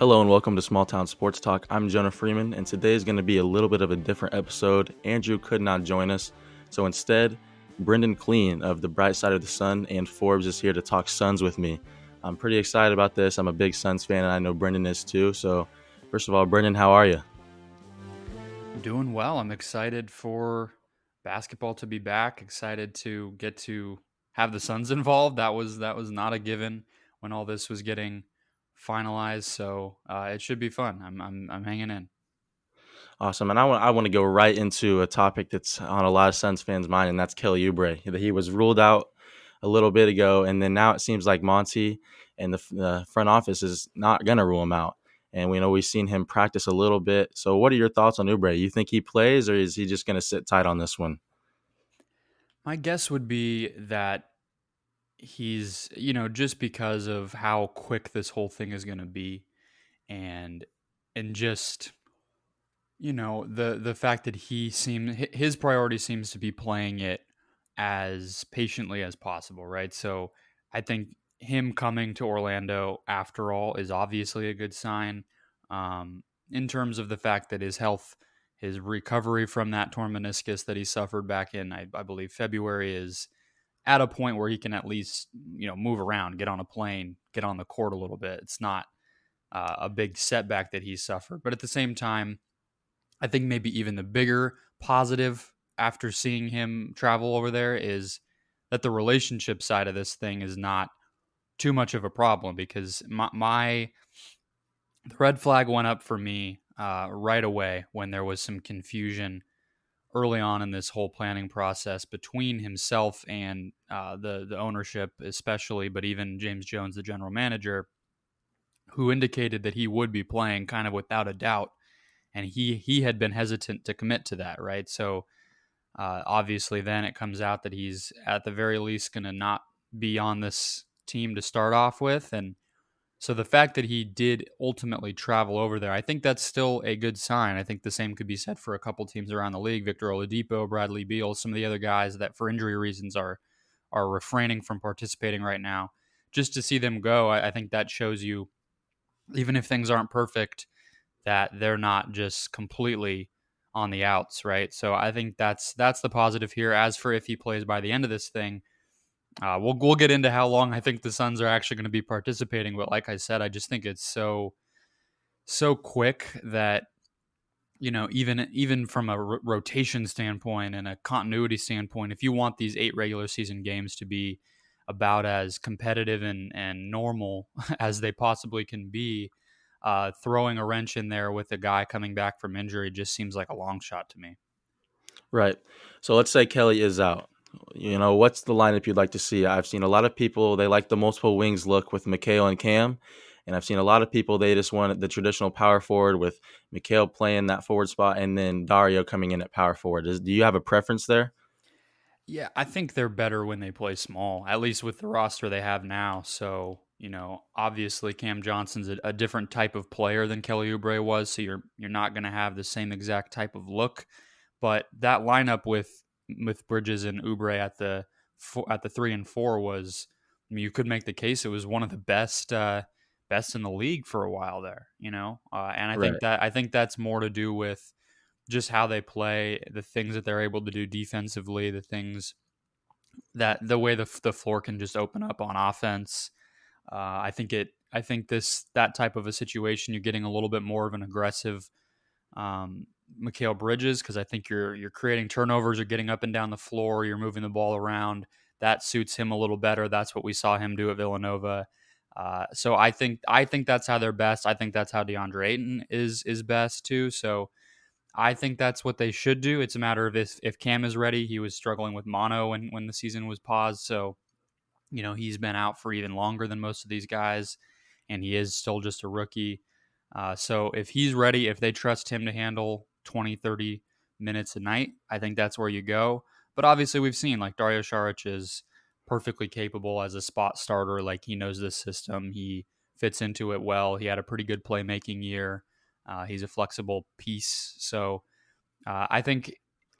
Hello and welcome to Smalltown Sportstalk. I'm Jonah Freeman, and today is going to be a little bit of a different episode. Andrew could not join us, so instead, Brendon Kleen of the Bright Side of the Sun and Forbes is here to talk Suns with me. I'm pretty excited about this. I'm a big Suns fan, and I know Brendon is too. So, first of all, Brendon, how are you? I'm doing well. I'm excited for basketball to be back. Excited to get to have the Suns involved. That was not a given when all this was getting finalized. So it should be fun. I'm hanging in. Awesome, and I want to go right into a topic that's on a lot of Suns fans' mind, and that's Kelly Oubre. He was ruled out a little bit ago, and then now it seems like Monty and the front office is not going to rule him out. And we know we've seen him practice a little bit. So, what are your thoughts on Oubre? You think he plays, or is he just going to sit tight on this one? My guess would be that he's just because of how quick this whole thing is going to be, and just the fact that his priority seems to be playing it as patiently as possible, right? So I think him coming to Orlando after all is obviously a good sign, in terms of the fact that his recovery from that torn meniscus that he suffered back in I believe February is at a point where he can at least move around, get on a plane, get on the court a little bit. It's not a big setback that he suffered, but at the same time I think maybe even the bigger positive after seeing him travel over there is that the relationship side of this thing is not too much of a problem, because the red flag went up for me right away when there was some confusion early on in this whole planning process between himself and the ownership, especially, but even James Jones, the general manager, who indicated that he would be playing kind of without a doubt, and he had been hesitant to commit to that, right? So obviously, then it comes out that he's at the very least going to not be on this team to start off with, and so the fact that he did ultimately travel over there, I think that's still a good sign. I think the same could be said for a couple teams around the league: Victor Oladipo, Bradley Beal, some of the other guys that for injury reasons are refraining from participating right now. Just to see them go, I think that shows you, even if things aren't perfect, that they're not just completely on the outs, right? So I think that's the positive here. As for if he plays by the end of this thing, we'll get into how long I think the Suns are actually going to be participating. But like I said, I just think it's so quick that even from a rotation standpoint and a continuity standpoint, if you want these 8 regular season games to be about as competitive and normal as they possibly can be, throwing a wrench in there with a guy coming back from injury just seems like a long shot to me. Right. So let's say Kelly is out. What's the lineup you'd like to see? I've seen a lot of people, they like the multiple wings look with Mikal and Cam. And I've seen a lot of people, they just want the traditional power forward with Mikal playing that forward spot and then Dario coming in at power forward. Do you have a preference there? Yeah, I think they're better when they play small, at least with the roster they have now. So, obviously Cam Johnson's a different type of player than Kelly Oubre was, so you're not going to have the same exact type of look. But that lineup with Bridges and Oubre at the 3 and 4 was, I mean, you could make the case it was one of the best in the league for a while there. And Right. I think that's more to do with just how they play, the things that they're able to do defensively, the way the floor can just open up on offense. I think that type of a situation, you're getting a little bit more of an aggressive Mikal Bridges, because I think you're creating turnovers, you're getting up and down the floor, you're moving the ball around. That suits him a little better. That's what we saw him do at Villanova. So I think that's how they're best. I think that's how DeAndre Ayton is best too. So I think that's what they should do. It's a matter of if Cam is ready. He was struggling with mono when the season was paused, so he's been out for even longer than most of these guys, and he is still just a rookie. So if he's ready, if they trust him to handle 20, 30 minutes a night, I think that's where you go. But obviously we've seen, like, Dario Saric is perfectly capable as a spot starter. Like, he knows this system. He fits into it well. He had a pretty good playmaking year. He's a flexible piece. So I think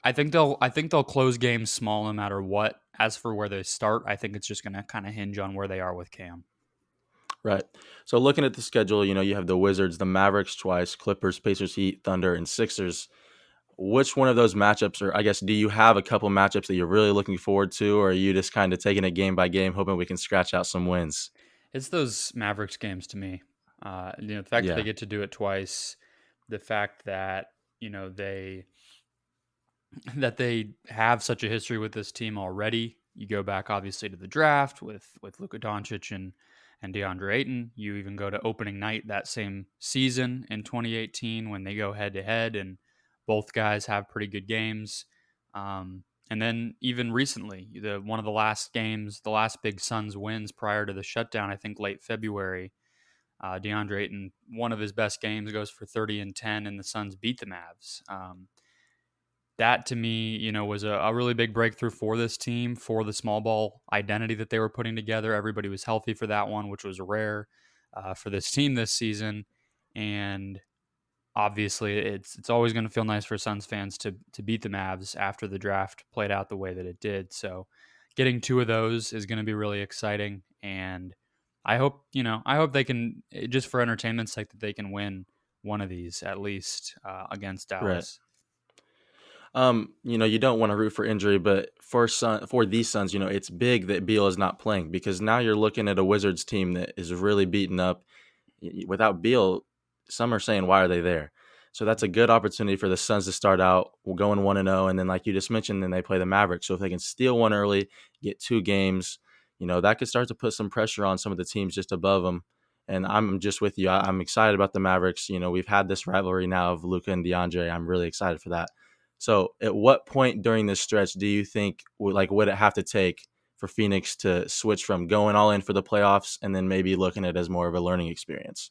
they'll close games small no matter what. As for where they start, I think it's just going to kind of hinge on where they are with Cam. Right. So looking at the schedule, you have the Wizards, the Mavericks twice, Clippers, Pacers, Heat, Thunder, and Sixers. Which one of those matchups, or I guess, do you have a couple matchups that you're really looking forward to, or are you just kind of taking it game by game, hoping we can scratch out some wins? It's those Mavericks games to me. The fact that they Yeah. get to do it twice, the fact that you know they that they have such a history with this team already. You go back obviously to the draft with Luka Doncic and DeAndre Ayton. You even go to opening night that same season in 2018 when they go head to head, and both guys have pretty good games. And then even recently, one of the last games, the last big Suns wins prior to the shutdown, I think late February. DeAndre Ayton, one of his best games, goes for 30 and 10, and the Suns beat the Mavs. That to me, was a really big breakthrough for this team, for the small ball identity that they were putting together. Everybody was healthy for that one, which was rare for this team this season. And obviously, it's always going to feel nice for Suns fans to beat the Mavs after the draft played out the way that it did. So, getting two of those is going to be really exciting, and I hope they can, just for entertainment's sake, that they can win one of these at least against Right. Dallas. You don't want to root for injury, but for these Suns, it's big that Beal is not playing because now you're looking at a Wizards team that is really beaten up. Without Beal, some are saying, why are they there? So that's a good opportunity for the Suns to start out going 1-0. And then, like you just mentioned, then they play the Mavericks. So if they can steal one early, get 2 games, that could start to put some pressure on some of the teams just above them. And I'm just with you. I'm excited about the Mavericks. We've had this rivalry now of Luka and DeAndre. I'm really excited for that. So at what point during this stretch do you think would it have to take for Phoenix to switch from going all in for the playoffs and then maybe looking at it as more of a learning experience?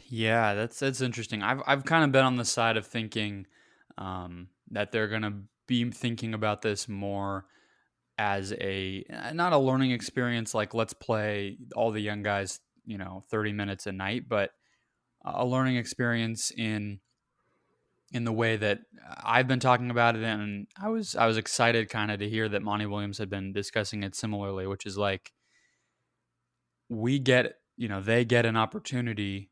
Yeah, that's interesting. I've kind of been on the side of thinking that they're gonna be thinking about this more as a not a learning experience, like let's play all the young guys, 30 minutes a night, but a learning experience in the way that I've been talking about it, and I was excited kind of to hear that Monty Williams had been discussing it similarly, which is like they get an opportunity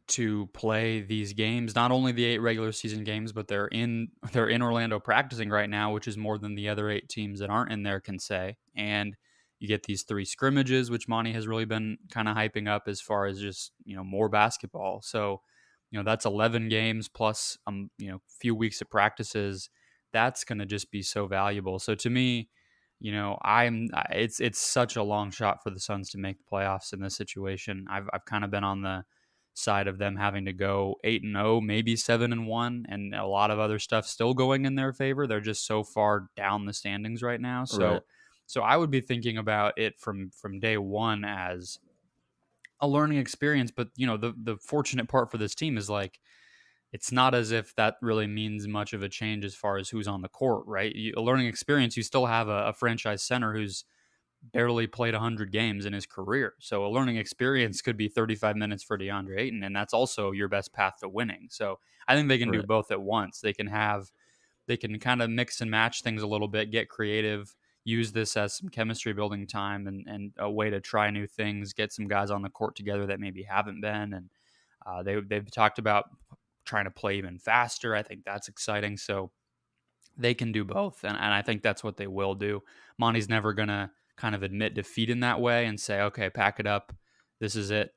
to play these games, not only the 8 regular season games, but they're in Orlando practicing right now, which is more than the other 8 teams that aren't in there can say. And you get these 3 scrimmages, which Monty has really been kind of hyping up as far as just more basketball. So that's 11 games plus few weeks of practices. That's going to just be so valuable. So to me, it's such a long shot for the Suns to make the playoffs in this situation. I've kind of been on the side of them having to go 8-0, maybe 7-1, and a lot of other stuff still going in their favor. They're just so far down the standings right now. Right. So I would be thinking about it from day one as a learning experience. But the fortunate part for this team is like it's not as if that really means much of a change as far as who's on the court, right? A learning experience, you still have a franchise center who's barely played 100 games in his career. So a learning experience could be 35 minutes for DeAndre Ayton, and that's also your best path to winning. So I think they can do Right. both at once. They can kind of mix and match things a little bit, get creative, use this as some chemistry building time and a way to try new things, get some guys on the court together that maybe haven't been. And they've talked about trying to play even faster. I think that's exciting. So they can do both. And I think that's what they will do. Monty's never going to kind of admit defeat in that way and say, okay, pack it up. This is it.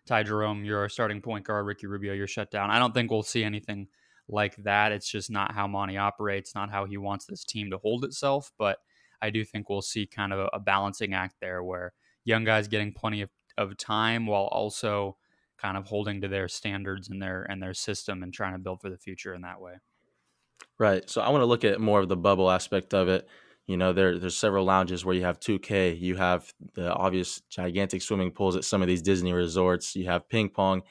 Ty Jerome, you're our starting point guard. Ricky Rubio, you're shut down. I don't think we'll see anything like that. It's just not how Monty operates, not how he wants this team to hold itself. But I do think we'll see kind of a balancing act there where young guys getting plenty of time while also kind of holding to their standards and their system and trying to build for the future in that way. Right. So I want to look at more of the bubble aspect of it. There's several lounges where you have 2K. You have the obvious gigantic swimming pools at some of these Disney resorts. You have ping pong.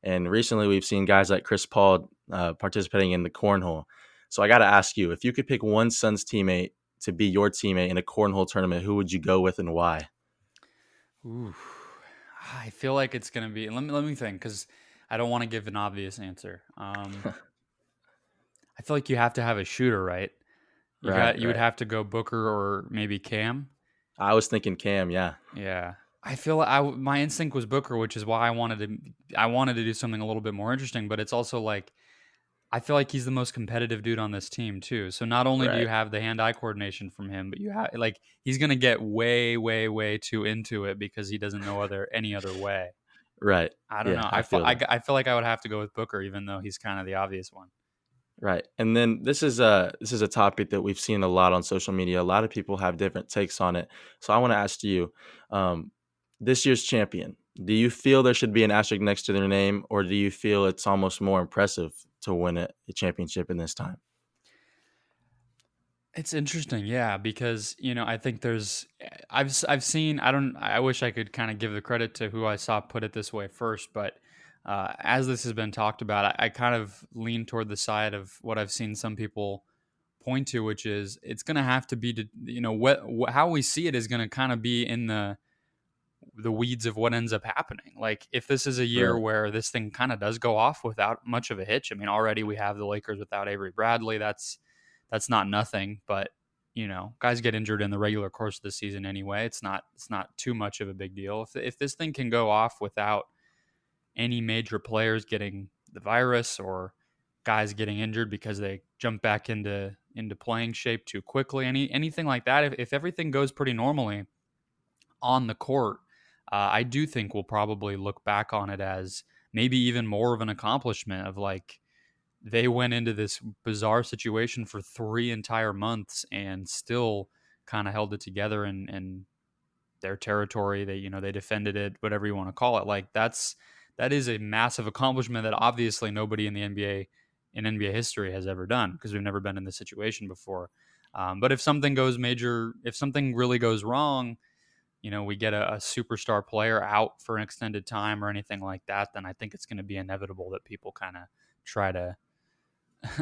And recently we've seen guys like Chris Paul participating in the cornhole. So I got to ask you, if you could pick one Suns teammate to be your teammate in a cornhole tournament, who would you go with and why? Ooh, I feel like it's gonna be. Let me think, because I don't want to give an obvious answer. I feel like you have to have a shooter, right? You would Right. have to go Booker or maybe Cam. I was thinking Cam, yeah. Yeah. I feel my instinct was Booker, which is why I wanted to do something a little bit more interesting. But it's also like I feel like he's the most competitive dude on this team too. So not only do you Right. have the hand-eye coordination from him, but you have like he's gonna get way, way, way too into it because he doesn't know any other way. Right. I don't Yeah, know. I feel that. I feel like I would have to go with Booker, even though he's kind of the obvious one. Right. And then this is a topic that we've seen a lot on social media. A lot of people have different takes on it. So I want to ask you, um, this year's champion, do you feel there should be an asterisk next to their name, or do you feel it's almost more impressive to win a championship in this time? It's interesting, yeah, because I think I've seen I wish I could kind of give the credit to who I saw put it this way first, but as this has been talked about, I kind of lean toward the side of what I've seen some people point to, which is it's going to have to be how we see it is going to kind of be in the weeds of what ends up happening. Like if this is a year Right. where this thing kind of does go off without much of a hitch. I mean, already we have the Lakers without Avery Bradley. That's not nothing, but guys get injured in the regular course of the season anyway. It's not too much of a big deal. If this thing can go off without any major players getting the virus or guys getting injured because they jump back into playing shape too quickly, anything like that, if everything goes pretty normally on the court, I do think we'll probably look back on it as maybe even more of an accomplishment of like they went into this bizarre situation for 3 entire months and still kind of held it together and their territory. They defended it, whatever you want to call it. Like that is a massive accomplishment that obviously nobody in the NBA in NBA history has ever done because we've never been in this situation before. But if something really goes wrong, we get a superstar player out for an extended time or anything like that, then I think it's going to be inevitable that people kind of try to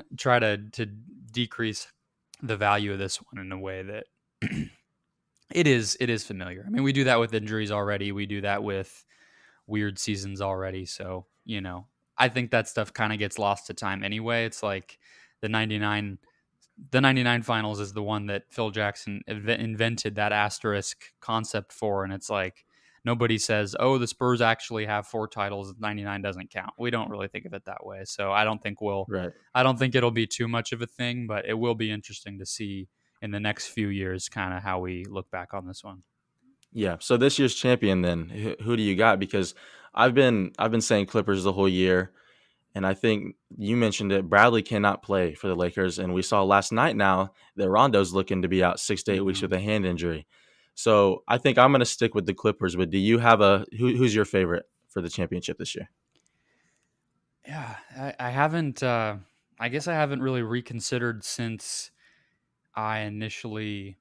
to decrease the value of this one in a way that it is familiar. I mean, we do that with injuries already. We do that with weird seasons already. So, I think that stuff kind of gets lost to time anyway. It's like the 99 the 99 finals is the one that Phil Jackson invented that asterisk concept for, and it's like nobody says, "Oh, the Spurs actually have 4 titles. 99 doesn't count." We don't really think of it that way. So, Right. I don't think it'll be too much of a thing, but it will be interesting to see in the next few years kind of how we look back on this one. Yeah. So this year's champion, then who do you got? Because I've been saying Clippers the whole year. And I think you mentioned it. Bradley cannot play for the Lakers, and we saw last night now that Rondo's looking to be out 6 to 8 weeks Mhm. with a hand injury. So I think I'm going to stick with the Clippers. But do you have who's your favorite for the championship this year? Yeah, I haven't. I guess I haven't really reconsidered since I initially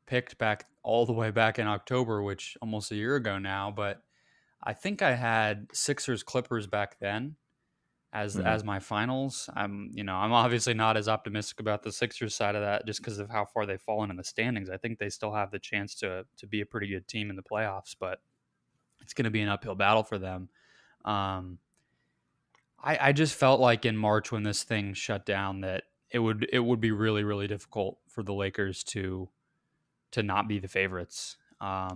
picked back all the way back in October, which almost a year ago now. But I think I had Sixers Clippers back then Hmm. as my finals. I'm obviously not as optimistic about the Sixers side of that just because of how far they've fallen in the standings. I think they still have the chance to be a pretty good team in the playoffs, but it's going to be an uphill battle for them. Um, I just felt like in March when this thing shut down that it would be really really difficult for the Lakers to not be the favorites.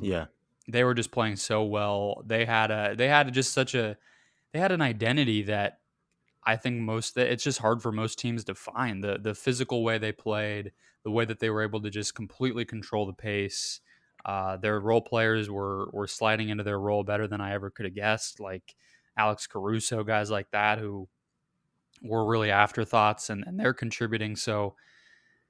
Yeah. They were just playing so well. They had an identity that I think it's just hard for most teams to find the physical way they played, the way that they were able to just completely control the pace. Their role players were sliding into their role better than I ever could have guessed, like Alex Caruso, guys like that who were really afterthoughts and they're contributing. So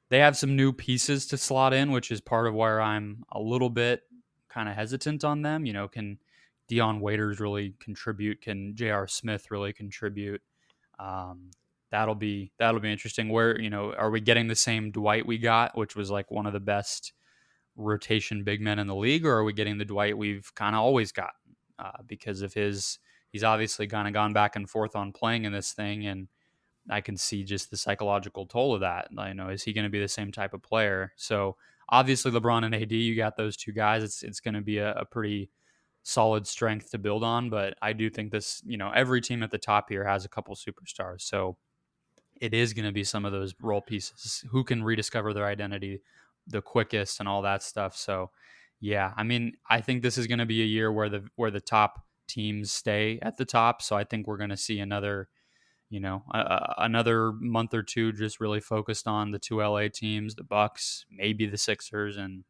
they have some new pieces to slot in, which is part of where I'm a little bit kind of hesitant on them. Can Dion Waiters really contribute? Can J.R. Smith really contribute? Um, that'll be interesting. Where are we getting the same Dwight we got, which was like one of the best rotation big men in the league, or are we getting the Dwight we've kind of always got because of he's obviously kind of gone back and forth on playing in this thing, and I can see just the psychological toll of that. Is he going to be the same type of player? So obviously LeBron and AD, you got those two guys. It's going to be a pretty solid strength to build on. But I do think every team at the top here has a couple superstars. So it is going to be some of those role pieces who can rediscover their identity the quickest and all that stuff. So Yeah, I mean, I think this is going to be a year where the top teams stay at the top. So I think we're going to see another, another month or two just really focused on the two LA teams, the Bucks, maybe the Sixers, and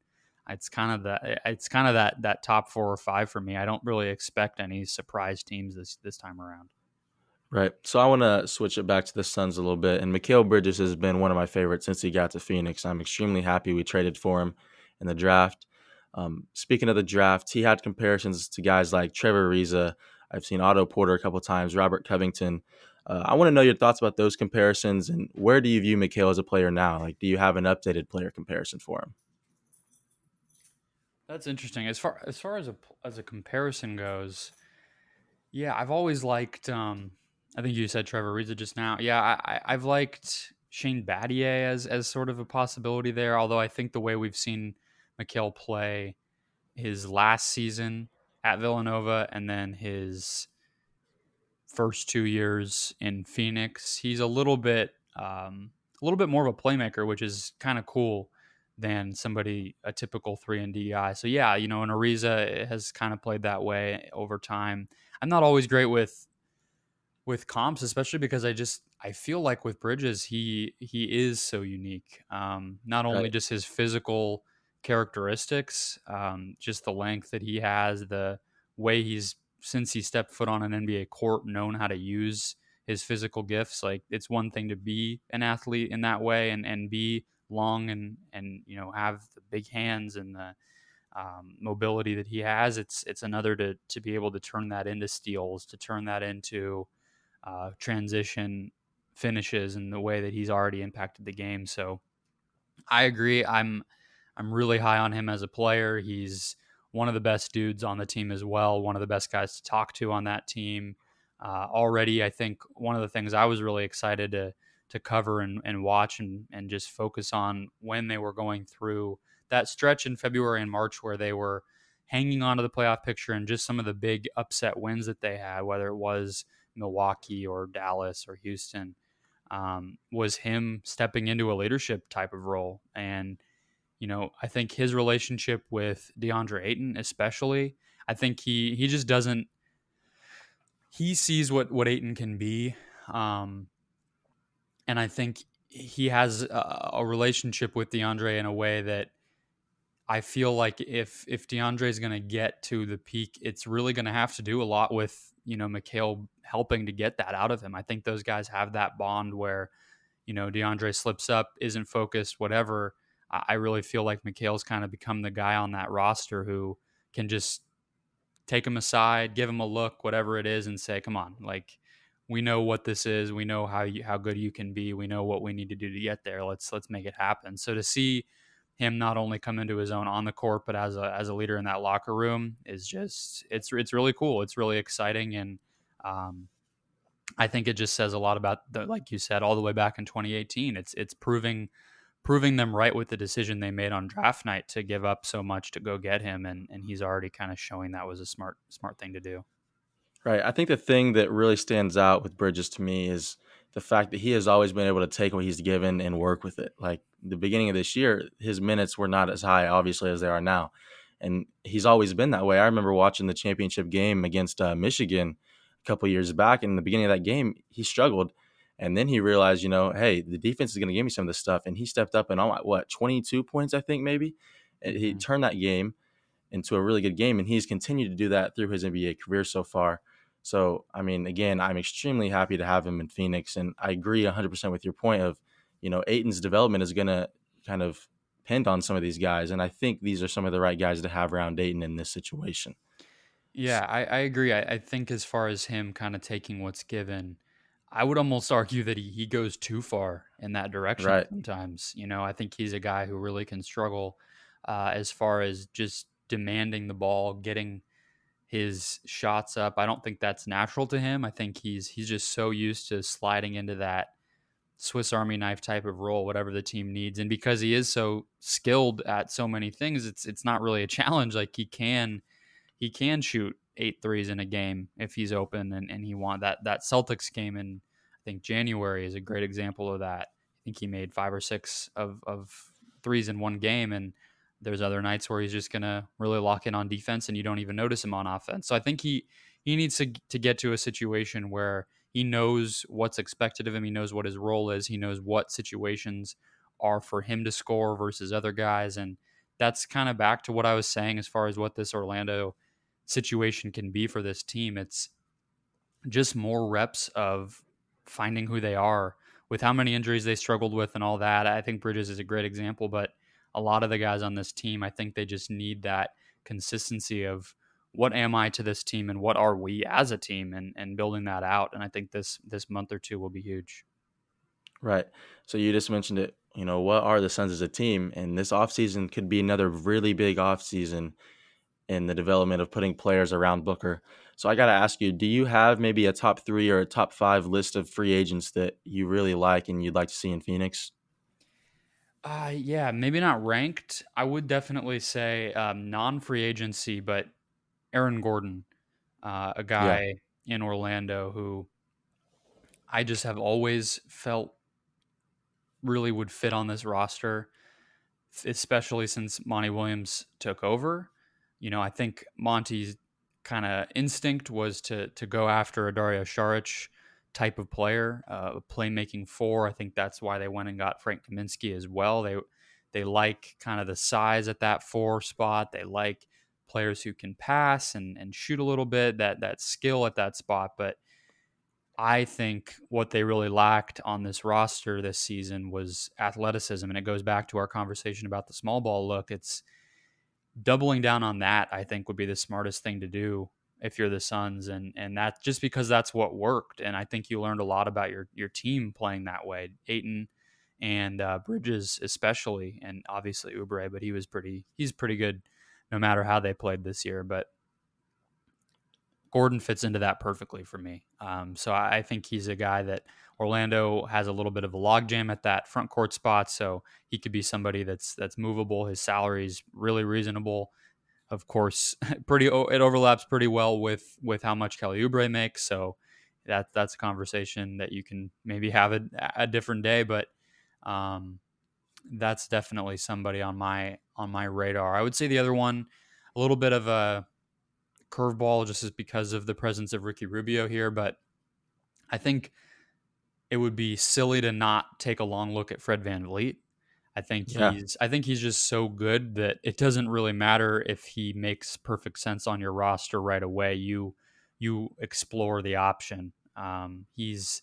it's kind of that top 4 or 5 for me. I don't really expect any surprise teams this time around. Right. So I want to switch it back to the Suns a little bit. And Mikal Bridges has been one of my favorites since he got to Phoenix. I'm extremely happy we traded for him in the draft. Speaking of the draft, he had comparisons to guys like Trevor Ariza. I've seen Otto Porter a couple times, Robert Covington. I want to know your thoughts about those comparisons and where do you view Mikal as a player now? Like, do you have an updated player comparison for him? That's interesting. As far as a comparison goes, yeah, I've always liked. I think you said Trevor Ariza just now. Yeah, I've liked Shane Battier as sort of a possibility there. Although I think the way we've seen Mikal play his last season at Villanova and then his first 2 years in Phoenix, he's a little bit more of a playmaker, which is kind of cool than a typical 3 and D guy. So yeah, and Ariza has kind of played that way over time. I'm not always great with comps, especially because I feel like with Bridges he is so unique. Not only Right. just his physical characteristics, just the length that he has, the way he's since he stepped foot on an NBA court, known how to use his physical gifts. Like it's one thing to be an athlete in that way and be long and have the big hands and the mobility that he has. It's another to be able to turn that into steals, to turn that into transition finishes in the way that he's already impacted the game. So I agree. I'm really high on him as a player. He's one of the best dudes on the team as well. One of the best guys to talk to on that team. Already, I think one of the things I was really excited to cover and watch and just focus on when they were going through that stretch in February and March where they were hanging on to the playoff picture and just some of the big upset wins that they had, whether it was Milwaukee or Dallas or Houston, was him stepping into a leadership type of role. And, I think his relationship with DeAndre Ayton, especially, I think he just doesn't, he sees what Ayton can be. Um, and I think he has a relationship with DeAndre in a way that I feel like if DeAndre is going to get to the peak, it's really going to have to do a lot with Mikal helping to get that out of him. I think those guys have that bond where DeAndre slips up, isn't focused, whatever. I really feel like Mikal's kind of become the guy on that roster who can just take him aside, give him a look, whatever it is, and say, "Come on, like we know what this is. We know how good you can be. We know what we need to do to get there. Let's make it happen." So to see him not only come into his own on the court, but as a leader in that locker room is just it's really cool. It's really exciting, and um, I think it just says a lot about like you said, all the way back in 2018. It's proving them right with the decision they made on draft night to give up so much to go get him, and he's already kind of showing that was a smart thing to do. Right. I think the thing that really stands out with Bridges to me is the fact that he has always been able to take what he's given and work with it. Like the beginning of this year, his minutes were not as high, obviously, as they are now. And he's always been that way. I remember watching the championship game against Michigan a couple years back. And in the beginning of that game, he struggled. And then he realized, hey, the defense is going to give me some of this stuff. And he stepped up and all, 22 points, I think, maybe. And he Mm-hmm. turned that game into a really good game. And he's continued to do that through his NBA career so far. So, I mean, again, I'm extremely happy to have him in Phoenix. And I agree 100% with your point of, Aiton's development is going to kind of depend on some of these guys. And I think these are some of the right guys to have around Ayton in this situation. Yeah, I agree. I think as far as him kind of taking what's given, I would almost argue that he goes too far in that direction Right. sometimes. I think he's a guy who really can struggle as far as just demanding the ball, getting his shots up. I don't think that's natural to him. I think he's just so used to sliding into that Swiss Army knife type of role, whatever the team needs. And because he is so skilled at so many things, it's not really a challenge. Like he can shoot 8 threes in a game if he's open and he want that Celtics game in I think January is a great example of that. I think he made 5 or 6 of threes in one game, and there's other nights where he's just going to really lock in on defense and you don't even notice him on offense. So I think he needs to get to a situation where he knows what's expected of him. He knows what his role is. He knows what situations are for him to score versus other guys. And that's kind of back to what I was saying as far as what this Orlando situation can be for this team. It's just more reps of finding who they are with how many injuries they struggled with and all that. I think Bridges is a great example, but a lot of the guys on this team, I think they just need that consistency of what am I to this team and what are we as a team, and building that out. And I think this month or two will be huge. Right. So you just mentioned it. What are the Suns as a team? And this offseason could be another really big offseason in the development of putting players around Booker. So I got to ask you, do you have maybe a top 3 or a top 5 list of free agents that you really like and you'd like to see in Phoenix? Yeah, maybe not ranked. I would definitely say non-free agency, but Aaron Gordon, a Yeah. guy in Orlando who I just have always felt really would fit on this roster, especially since Monty Williams took over. I think Monty's kind of instinct was to go after a Dario Saric type of player, a playmaking four. I think that's why they went and got Frank Kaminsky as well. They like kind of the size at that four spot. They like players who can pass and shoot a little bit, that skill at that spot. But I think what they really lacked on this roster this season was athleticism. And it goes back to our conversation about the small ball look. It's doubling down on that, I think, would be the smartest thing to do if you're the Suns. And that just because that's what worked. And I think you learned a lot about your team playing that way. Ayton and Bridges especially, and obviously Oubre, but he's pretty good no matter how they played this year. But Gordon fits into that perfectly for me. So I think he's a guy that Orlando has a little bit of a logjam at that front court spot. So he could be somebody that's movable. His salary is really reasonable. Of course, it overlaps pretty well with how much Kelly Oubre makes. So that's a conversation that you can maybe have a different day. But um, that's definitely somebody on my radar. I would say the other one, a little bit of a curveball just as because of the presence of Ricky Rubio here, but I think it would be silly to not take a long look at Fred VanVleet. Yeah. I think he's just so good that it doesn't really matter if he makes perfect sense on your roster right away. You explore the option. He's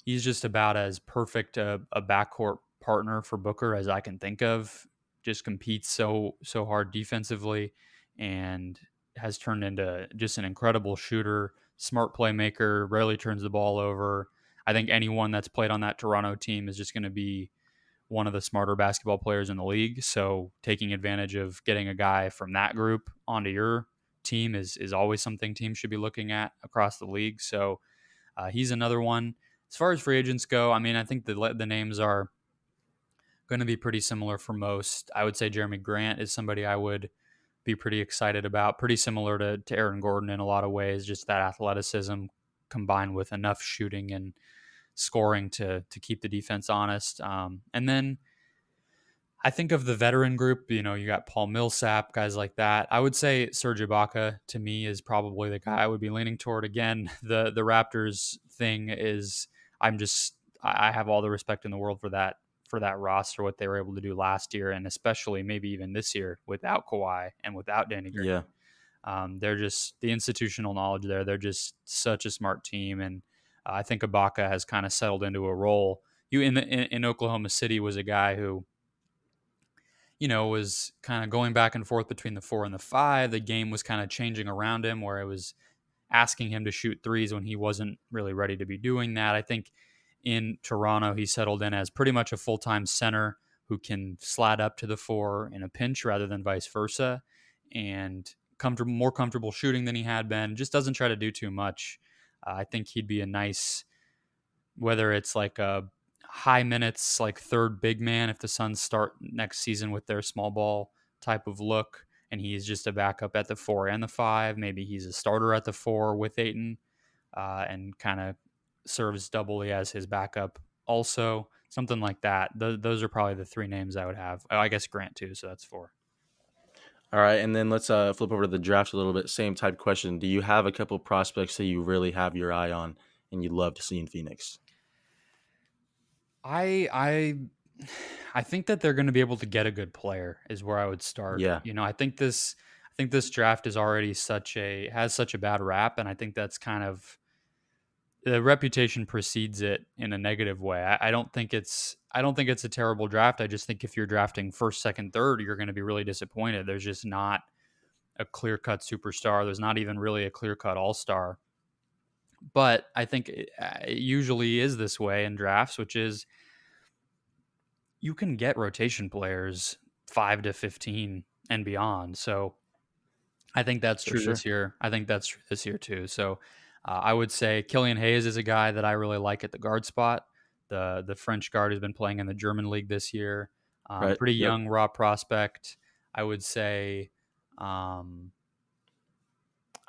just about as perfect a backcourt partner for Booker as I can think of. Just competes so hard defensively, and has turned into just an incredible shooter, smart playmaker, rarely turns the ball over. I think anyone that's played on that Toronto team is just going to be one of the smarter basketball players in the league. So taking advantage of getting a guy from that group onto your team is always something teams should be looking at across the league. So he's another one. As far as free agents go, I mean, I think the names are going to be pretty similar for most. I would say Jeremy Grant is somebody I would be pretty excited about. Pretty similar to Aaron Gordon in a lot of ways, just that athleticism combined with enough shooting and scoring to keep the defense honest. And then I think of the veteran group, you got Paul Millsap, guys like that. I would say Serge Ibaka to me is probably the guy I would be leaning toward. Again, the Raptors thing is I have all the respect in the world for that roster, what they were able to do last year, and especially maybe even this year without Kawhi and without Danny Green. Yeah. They're just the institutional knowledge there. They're just such a smart team, and I think Ibaka has kind of settled into a role. In Oklahoma City was a guy who was kind of going back and forth between the 4 and the 5. The game was kind of changing around him where it was asking him to shoot threes when he wasn't really ready to be doing that. I think in Toronto, he settled in as pretty much a full time center who can slide up to the 4 in a pinch rather than vice versa, and more comfortable shooting than he had been. Just doesn't try to do too much. I think he'd be a nice, whether it's like a high minutes, like third big man, if the Suns start next season with their small ball type of look, and he's just a backup at the 4 and the 5. Maybe he's a starter at the 4 with Ayton, and kind of serves doubly as his backup also. Something like that. Those are probably the three names I would have. Oh, I guess Grant too, so that's 4. All right, and then let's flip over to the draft a little bit. Same type question. Do you have a couple prospects that you really have your eye on and you'd love to see in Phoenix? I I think that they're going to be able to get a good player is where I would start. Yeah, I think this draft is already has such a bad rap, and I think that's kind of the reputation precedes it in a negative way. I don't think it's a terrible draft. I just think if you're drafting first, second, third, you're going to be really disappointed. There's just not a clear cut superstar. There's not even really a clear cut all star. But I think it usually is this way in drafts, which is you can get rotation players 5 to 15 and beyond. So I think that's for true sure. this year. I think that's true this year too. So I would say Killian Hayes is a guy that I really like at the guard spot. The French guard has been playing in the German league this year. Right. Pretty Yep. young, raw prospect. I would say um,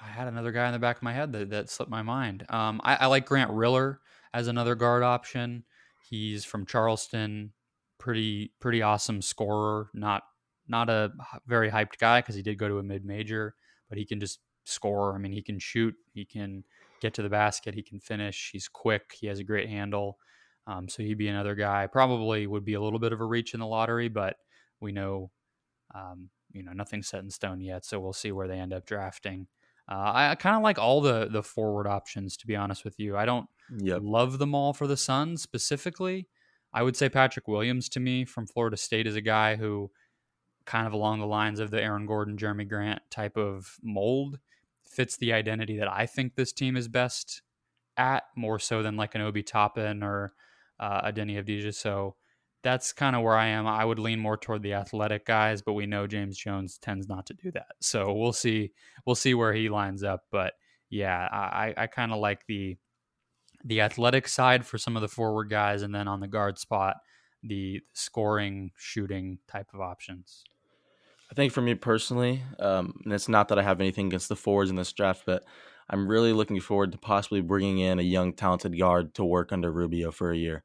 I had another guy in the back of my head that slipped my mind. I like Grant Riller as another guard option. He's from Charleston, pretty awesome scorer. Not a very hyped guy because he did go to a mid major, but he can just score. I mean, he can shoot, he can get to the basket, he can finish. He's quick, he has a great handle. So he'd be another guy. Probably would be a little bit of a reach in the lottery, but we know nothing's set in stone yet, so we'll see where they end up drafting. I kind of like all the forward options, to be honest with you. I don't Yep. love them all for the Suns specifically. I would say Patrick Williams to me from Florida State is a guy who kind of along the lines of the Aaron Gordon, Jeremy Grant type of mold fits the identity that I think this team is best at more so than like an Obi Toppin or a Denny Avdija. So that's kind of where I am. I would lean more toward the athletic guys, but we know James Jones tends not to do that. So we'll see. We'll see where he lines up. But yeah, I kind of like the athletic side for some of the forward guys, and then on the guard spot, the scoring, shooting type of options. I think for me personally, and it's not that I have anything against the forwards in this draft, but I'm really looking forward to possibly bringing in a young, talented guard to work under Rubio for a year.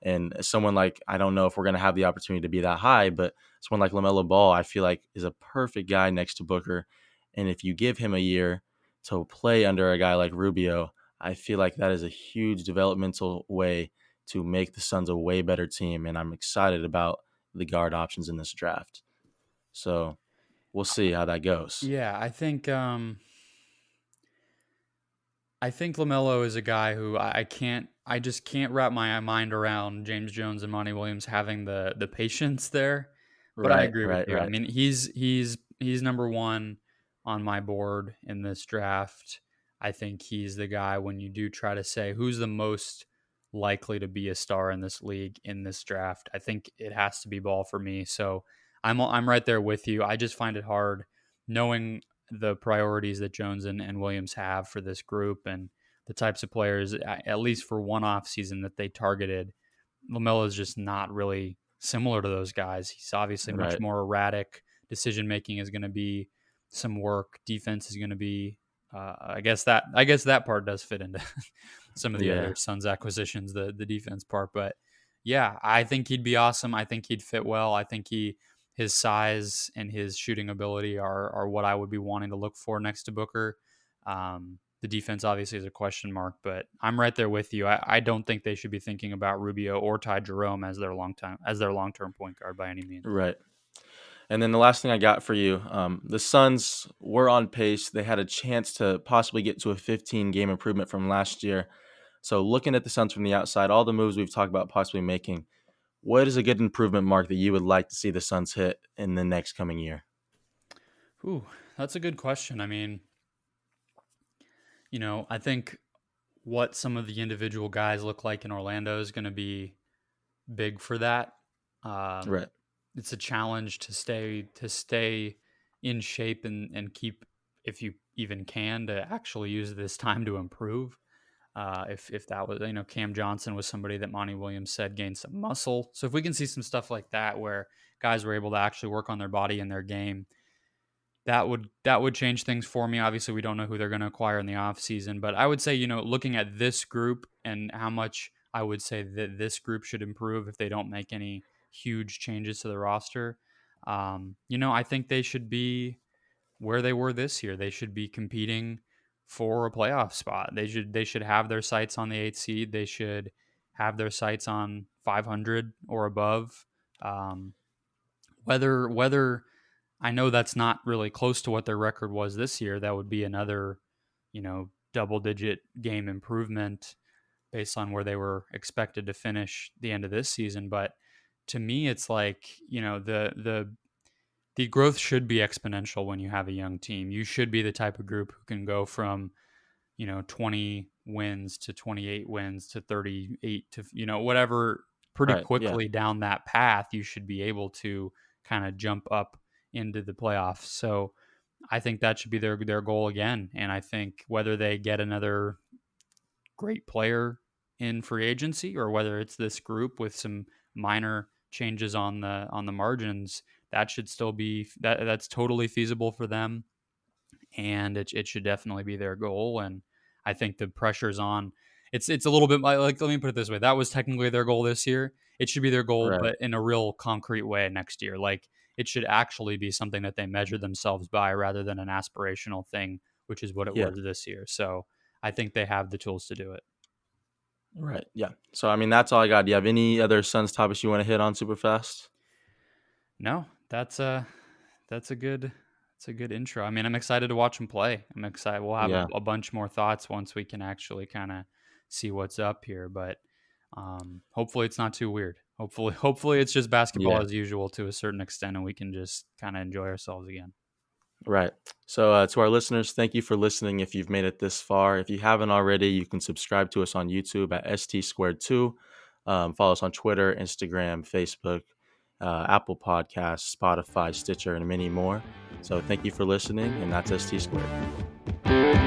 And someone like, I don't know if we're going to have the opportunity to be that high, but someone like LaMelo Ball, I feel like is a perfect guy next to Booker. And if you give him a year to play under a guy like Rubio, I feel like that is a huge developmental way to make the Suns a way better team. And I'm excited about the guard options in this draft. So we'll see how that goes. Yeah, I think Lamelo is a guy who I just can't wrap my mind around James Jones and Monty Williams having the patience there. But I Right, agree with right, you. I right. mean, he's number one on my board in this draft. I think he's the guy when you do try to say who's the most likely to be a star in this league in this draft. I think it has to be Ball for me. So I'm right there with you. I just find it hard knowing the priorities that Jones and Williams have for this group and the types of players, at least for one off season that they targeted. LaMelo is just not really similar to those guys. He's obviously much Right. more erratic. Decision making is going to be some work. Defense is going to be. I guess that part does fit into some of the Yeah. other Suns acquisitions, the defense part. But yeah, I think he'd be awesome. I think he'd fit well. I think his size and his shooting ability are what I would be wanting to look for next to Booker. The defense obviously is a question mark, but I'm right there with you. I don't think they should be thinking about Rubio or Ty Jerome as their long term point guard by any means. Right. And then the last thing I got for you, the Suns were on pace. They had a chance to possibly get to a 15 game improvement from last year. So looking at the Suns from the outside, all the moves we've talked about possibly making, what is a good improvement mark that you would like to see the Suns hit in the next coming year? Ooh, that's a good question. I mean, I think what some of the individual guys look like in Orlando is going to be big for that. Um, Right. it's a challenge to stay in shape and keep, if you even can, to actually use this time to improve. If that was, Cam Johnson was somebody that Monty Williams said gained some muscle. So if we can see some stuff like that where guys were able to actually work on their body and their game, that would change things for me. Obviously, we don't know who they're going to acquire in the offseason, but I would say, looking at this group and how much I would say that this group should improve if they don't make any huge changes to the roster. I think they should be where they were this year. They should be competing for a playoff spot. They should have their sights on the 8th seed. They should have their sights on 500 or above. Um, whether I know that's not really close to what their record was this year. That would be another, double digit game improvement based on where they were expected to finish the end of this season. But to me, it's like, the growth should be exponential when you have a young team. You should be the type of group who can go from, 20 wins to 28 wins to 38 to, whatever, pretty Right. Yeah. quickly down that path. You should be able to kind of jump up into the playoffs. So I think that should be their goal again. And I think whether they get another great player in free agency or whether it's this group with some minor changes on the margins, that should still be that's totally feasible for them, and it should definitely be their goal. And I think the pressure's on. It's a little bit like, let me put it this way, that was technically their goal this year. It should be their goal, Right. but in a real concrete way next year. Like, it should actually be something that they measure themselves by rather than an aspirational thing, which is what it Yeah. was this year. So I think they have the tools to do it. Right. Yeah. So I mean, that's all I got. Do you have any other Suns topics you want to hit on super fast? No, that's a good intro. I mean, I'm excited to watch them play. I'm excited. We'll have Yeah. a bunch more thoughts once we can actually kind of see what's up here. But hopefully, it's not too weird. Hopefully, it's just basketball Yeah. as usual to a certain extent, and we can just kind of enjoy ourselves again. Right. So, to our listeners, thank you for listening. If you've made it this far, if you haven't already, you can subscribe to us on YouTube at ST Squared 2. Follow us on Twitter, Instagram, Facebook, Apple Podcasts, Spotify, Stitcher, and many more. So, thank you for listening, and that's ST Squared.